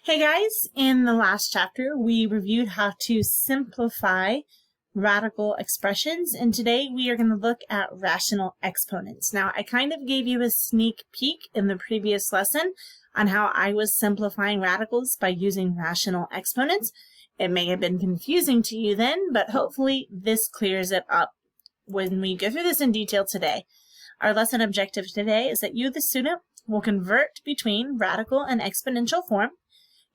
Hey guys, in the last chapter we reviewed how to simplify radical expressions, and today we are going to look at rational exponents. Now, I kind of gave you a sneak peek in the previous lesson on how I was simplifying radicals by using rational exponents. It may have been confusing to you then, but hopefully this clears it up when we go through this in detail today. Our lesson objective today is that you, the student, will convert between radical and exponential form.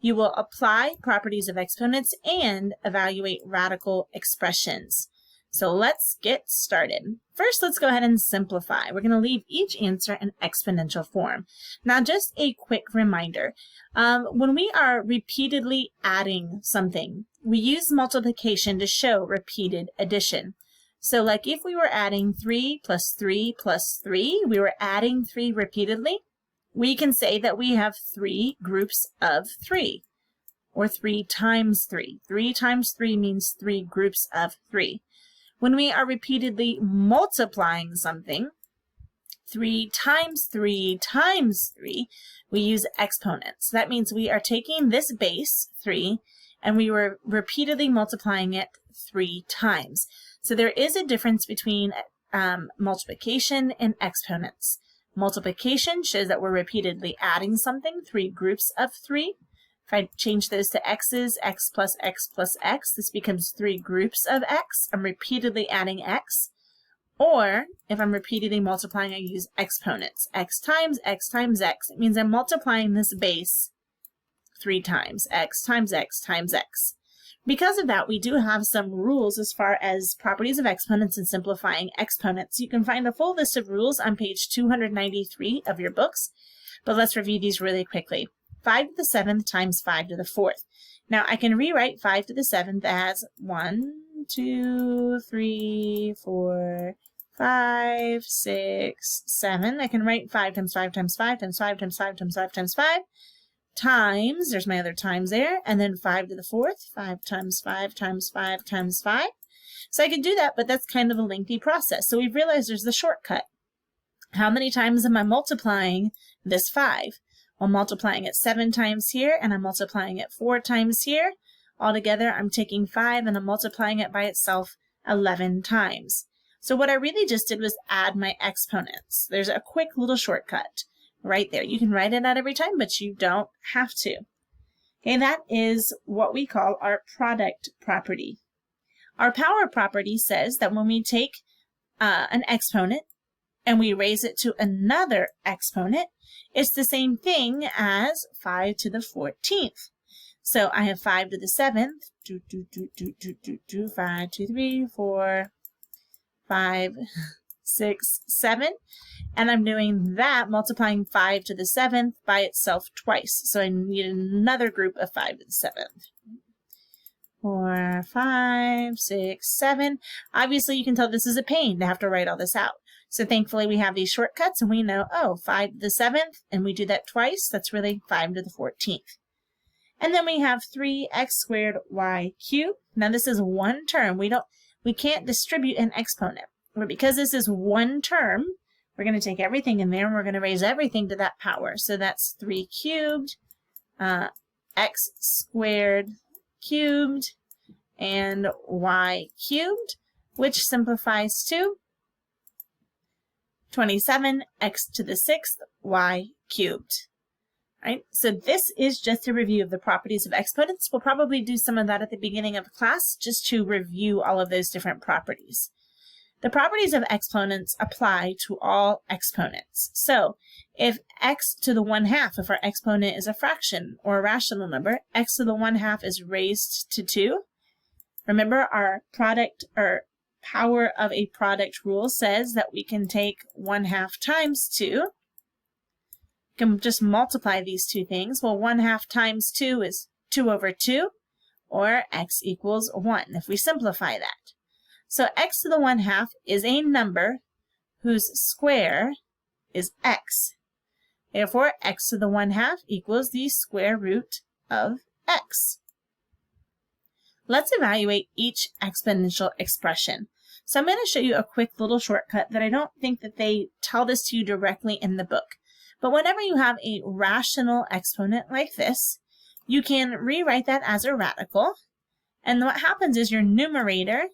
You will apply properties of exponents and evaluate radical expressions. So let's get started. First, let's go ahead and simplify. We're going to leave each answer in exponential form. Now, just a quick reminder. When we are repeatedly adding something, we use multiplication to show repeated addition. So like if we were adding 3 plus 3 plus 3, we were adding 3 repeatedly, we can say that we have 3 groups of 3, or 3 times 3. 3 times 3 means 3 groups of 3. When we are repeatedly multiplying something, 3 times 3 times 3, we use exponents. That means we are taking this base, 3, and we were repeatedly multiplying it 3 times. So there is a difference between multiplication and exponents. Multiplication shows that we're repeatedly adding something, 3 groups of 3. If I change those to x's, x plus x plus x, this becomes 3 groups of x. I'm repeatedly adding x. Or if I'm repeatedly multiplying, I use exponents. X times x times x. It means I'm multiplying this base 3 times. X times x times x. Because of that, we do have some rules as far as properties of exponents and simplifying exponents. You can find the full list of rules on page 293 of your books, but let's review these really quickly. 5 to the 7th times 5 to the 4th. Now, I can rewrite 5 to the 7th as 1, 2, 3, 4, 5, 6, 7. I can write 5 times 5 times 5 times 5 times 5 times 5 times 5. Times, there's my other times there, and then 5 to the 4th, 5 times 5 times 5 times 5. So I could do that, but that's kind of a lengthy process. So we've realized there's the shortcut. How many times am I multiplying this 5? Well, I'm multiplying it 7 times here, and I'm multiplying it 4 times here. Altogether, I'm taking 5, and I'm multiplying it by itself 11 times. So what I really just did was add my exponents. There's a quick little shortcut right there. You can write it out every time, but you don't have to. Okay, that is what we call our product property. Our power property says that when we take an exponent and we raise it to another exponent, it's the same thing as 5 to the 14th. So I have 5 to the 7th, 5, 2, 3, 4, 5, 6, 7, and I'm doing that multiplying 5 to the 7th by itself twice. So I need another group of 5 to the 7th. 4, 5, 6, 7. Obviously, you can tell this is a pain to have to write all this out. So thankfully, we have these shortcuts, and we know, oh, 5 to the 7th, and we do that twice. That's really 5 to the 14th. And then we have 3x squared y cubed. Now, this is one term. We can't distribute an exponent. But because this is one term, we're going to take everything in there and we're going to raise everything to that power. So that's 3 cubed, x squared cubed, and y cubed, which simplifies to 27x to the 6th y cubed. Right? So this is just a review of the properties of exponents. We'll probably do some of that at the beginning of class just to review all of those different properties. The properties of exponents apply to all exponents. So if x to the 1/2, if our exponent is a fraction or a rational number, x to the 1/2 is raised to 2. Remember, our product or power of a product rule says that we can take 1/2 times 2. You can just multiply these two things. Well, 1/2 times 2 is 2 over 2, or x equals 1, if we simplify that. So x to the 1/2 is a number whose square is x. Therefore, x to the 1/2 equals the square root of x. Let's evaluate each exponential expression. So I'm going to show you a quick little shortcut that I don't think that they tell this to you directly in the book. But whenever you have a rational exponent like this, you can rewrite that as a radical. And what happens is your numerator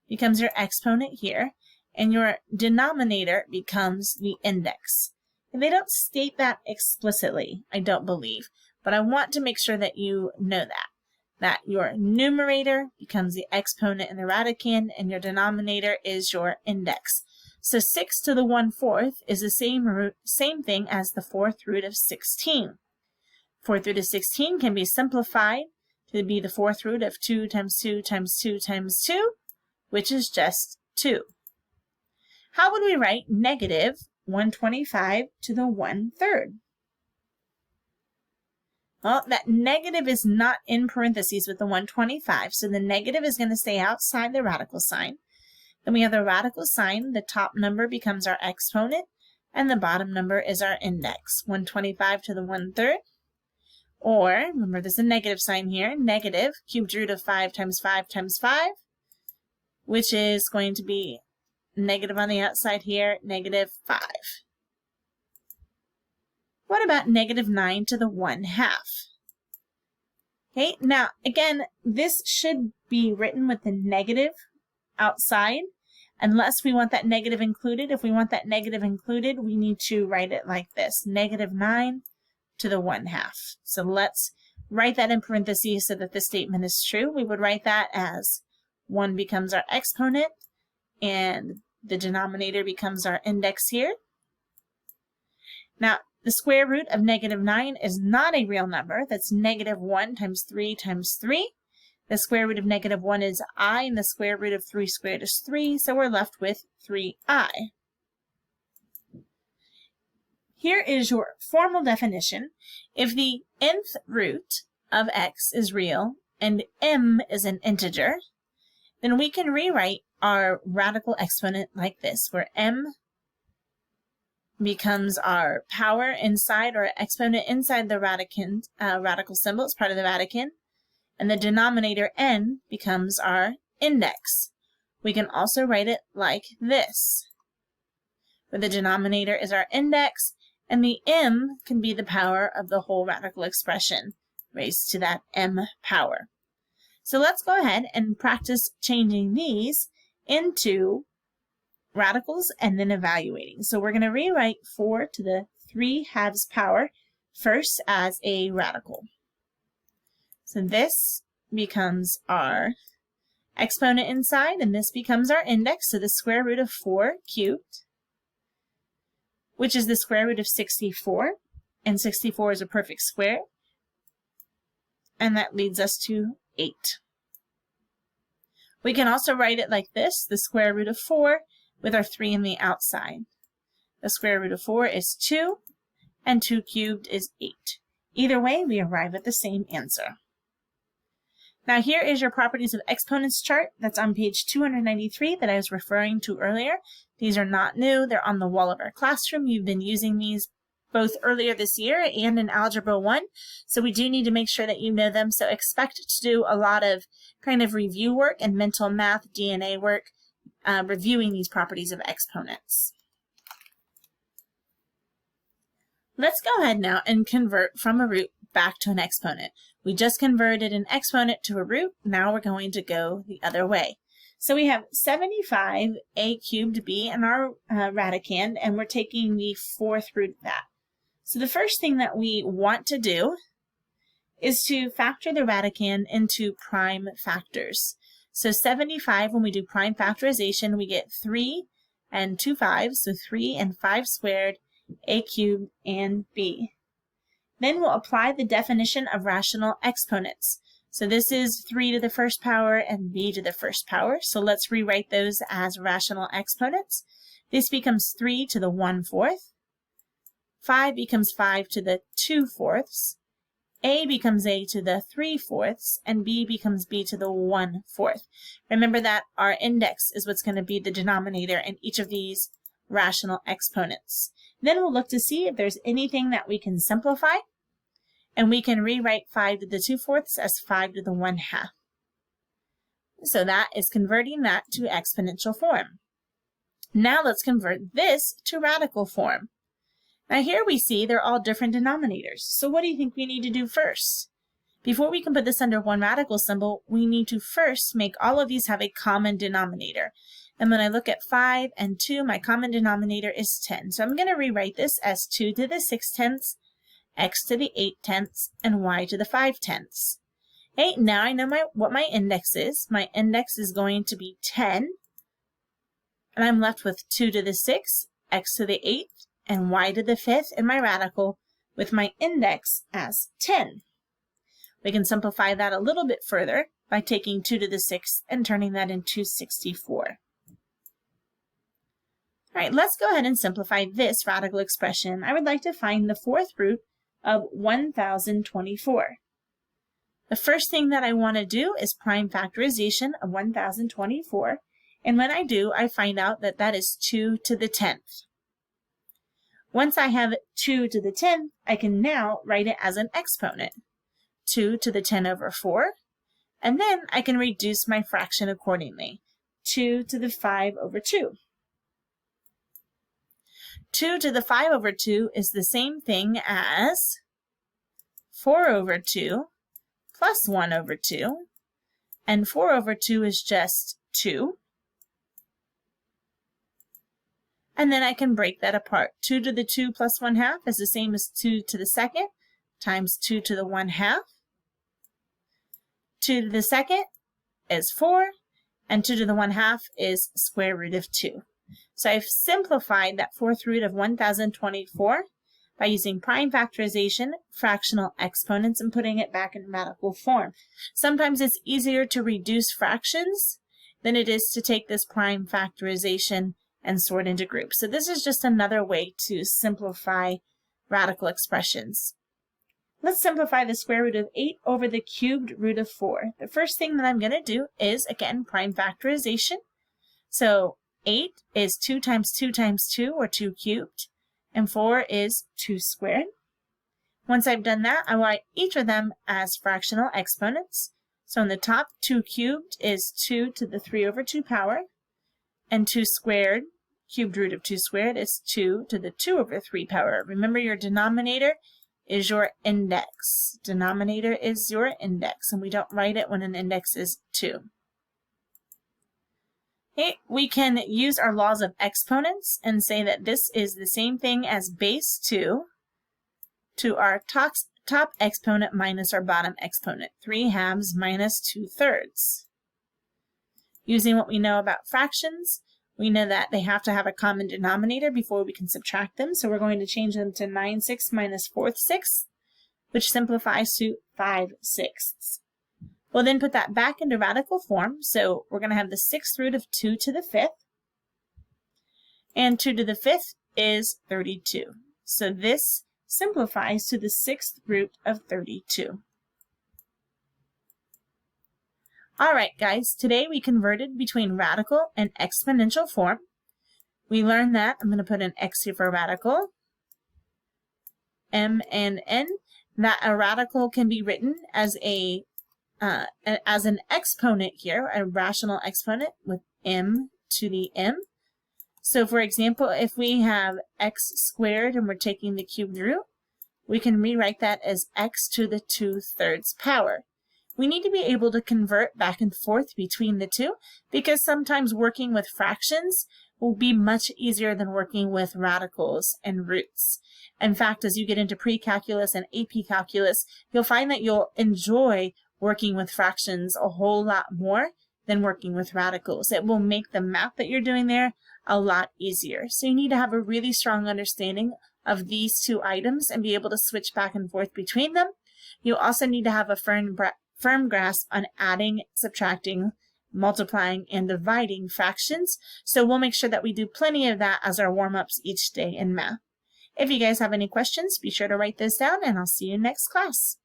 becomes your exponent here, and your denominator becomes the index. And they don't state that explicitly, I don't believe, but I want to make sure that you know that your numerator becomes the exponent in the radicand, and your denominator is your index. So 6 to the 1/4 is the same thing as the 4th root of 16. 4th root of 16 can be simplified to be the 4th root of 2 times 2 times 2 times 2, which is just 2. How would we write negative 125 to the 1/3? Well, that negative is not in parentheses with the 125, so the negative is going to stay outside the radical sign. Then we have the radical sign. The top number becomes our exponent, and the bottom number is our index. 125 to the 1/3. Or, remember there's a negative sign here, negative cubed root of 5 times 5 times 5, which is going to be negative on the outside here, negative 5. What about negative 9 to the 1/2? Okay, now again, this should be written with the negative outside, unless we want that negative included. If we want that negative included, we need to write it like this, negative 9 to the 1/2. So let's write that in parentheses so that the statement is true. We would write that as 1 becomes our exponent, and the denominator becomes our index here. Now, the square root of negative 9 is not a real number. That's negative 1 times 3 times 3. The square root of negative 1 is I, and the square root of 3 squared is 3, so we're left with 3i. Here is your formal definition. If the nth root of x is real and m is an integer, then we can rewrite our radical exponent like this, where m becomes our power inside, or exponent inside the radical symbol. It's part of the radicand. And the denominator n becomes our index. We can also write it like this, where the denominator is our index, and the m can be the power of the whole radical expression, raised to that m power. So let's go ahead and practice changing these into radicals and then evaluating. So we're going to rewrite 4 to the 3/2 power first as a radical. So this becomes our exponent inside, and this becomes our index, so the square root of 4 cubed, which is the square root of 64, and 64 is a perfect square, and that leads us to 8. We can also write it like this, the square root of 4 with our 3 in the outside. The square root of 4 is 2, and 2 cubed is 8. Either way, we arrive at the same answer. Now here is your properties of exponents chart. That's on page 293 that I was referring to earlier. These are not new. They're on the wall of our classroom. You've been using these both earlier this year and in Algebra 1. So we do need to make sure that you know them. So expect to do a lot of kind of review work and mental math, DNA work, reviewing these properties of exponents. Let's go ahead now and convert from a root back to an exponent. We just converted an exponent to a root. Now we're going to go the other way. So we have 75a cubed b in our radicand, and we're taking the 4th root of that. So the first thing that we want to do is to factor the radicand into prime factors. So 75, when we do prime factorization, we get 3 and 2 5s, so 3 and 5 squared, a cubed, and b. Then we'll apply the definition of rational exponents. So this is 3 to the 1st power and b to the 1st power. So let's rewrite those as rational exponents. This becomes 3 to the 1/4. 5 becomes 5 to the 2/4. A becomes a to the 3/4, and b becomes b to the 1/4. Remember that our index is what's going to be the denominator in each of these rational exponents. Then we'll look to see if there's anything that we can simplify, and we can rewrite 5 to the 2/4 as 5 to the 1/2. So that is converting that to exponential form. Now let's convert this to radical form. Now here we see they're all different denominators. So what do you think we need to do first? Before we can put this under one radical symbol, we need to first make all of these have a common denominator. And when I look at 5 and 2, my common denominator is 10. So I'm going to rewrite this as 2 to the 6 tenths, x to the 8 tenths, and y to the 5 tenths. Okay, now I know what my index is. My index is going to be 10. And I'm left with 2 to the 6, x to the 8th, and y to the 5th in my radical with my index as 10. We can simplify that a little bit further by taking 2 to the 6th and turning that into 64. All right, let's go ahead and simplify this radical expression. I would like to find the fourth root of 1024. The first thing that I want to do is prime factorization of 1024. And when I do, I find out that that is 2 to the 10th. Once I have 2 to the 10th, I can now write it as an exponent. 2 to the 10 over 4, and then I can reduce my fraction accordingly. 2 to the 5 over 2. 2 to the 5 over 2 is the same thing as 4 over 2 plus 1 over 2, and 4 over 2 is just 2. And then I can break that apart. 2 to the 2 plus 1/2 is the same as 2 to the 2nd times 2 to the 1/2. 2 to the 2nd is 4, and 2 to the 1/2 is square root of 2. So I've simplified that fourth root of 1024 by using prime factorization, fractional exponents, and putting it back in radical form. Sometimes it's easier to reduce fractions than it is to take this prime factorization and sort into groups. So this is just another way to simplify radical expressions. Let's simplify the square root of 8 over the cubed root of 4. The first thing that I'm going to do is, again, prime factorization. So 8 is 2 times 2 times 2, or 2 cubed, and 4 is 2 squared. Once I've done that, I write each of them as fractional exponents. So in the top, 2 cubed is 2 to the 3 over 2 power, and 2 squared, cubed root of 2 squared, is 2 to the 2 over 3 power. Remember, your denominator is your index. Denominator is your index, and we don't write it when an index is 2. Okay, we can use our laws of exponents and say that this is the same thing as base 2 to our top exponent minus our bottom exponent, 3/2 minus 2/3. Using what we know about fractions, we know that they have to have a common denominator before we can subtract them, so we're going to change them to 9/6 minus 4/6, which simplifies to 5/6. We'll then put that back into radical form, so we're going to have the 6th root of 2 to the 5th, and 2 to the 5th is 32. So this simplifies to the 6th root of 32. All right, guys, today we converted between radical and exponential form. We learned that, I'm going to put an X here for radical, M and N, that a radical can be written as an exponent here, a rational exponent with m to the m. So for example, if we have x squared and we're taking the cubed root, we can rewrite that as x to the 2/3 power. We need to be able to convert back and forth between the two, because sometimes working with fractions will be much easier than working with radicals and roots. In fact, as you get into pre-calculus and AP calculus, you'll find that you'll enjoy working with fractions a whole lot more than working with radicals. It will make the math that you're doing there a lot easier. So you need to have a really strong understanding of these two items and be able to switch back and forth between them. You also need to have a firm grasp on adding, subtracting, multiplying, and dividing fractions. So we'll make sure that we do plenty of that as our warm-ups each day in math. If you guys have any questions, be sure to write those down, and I'll see you next class.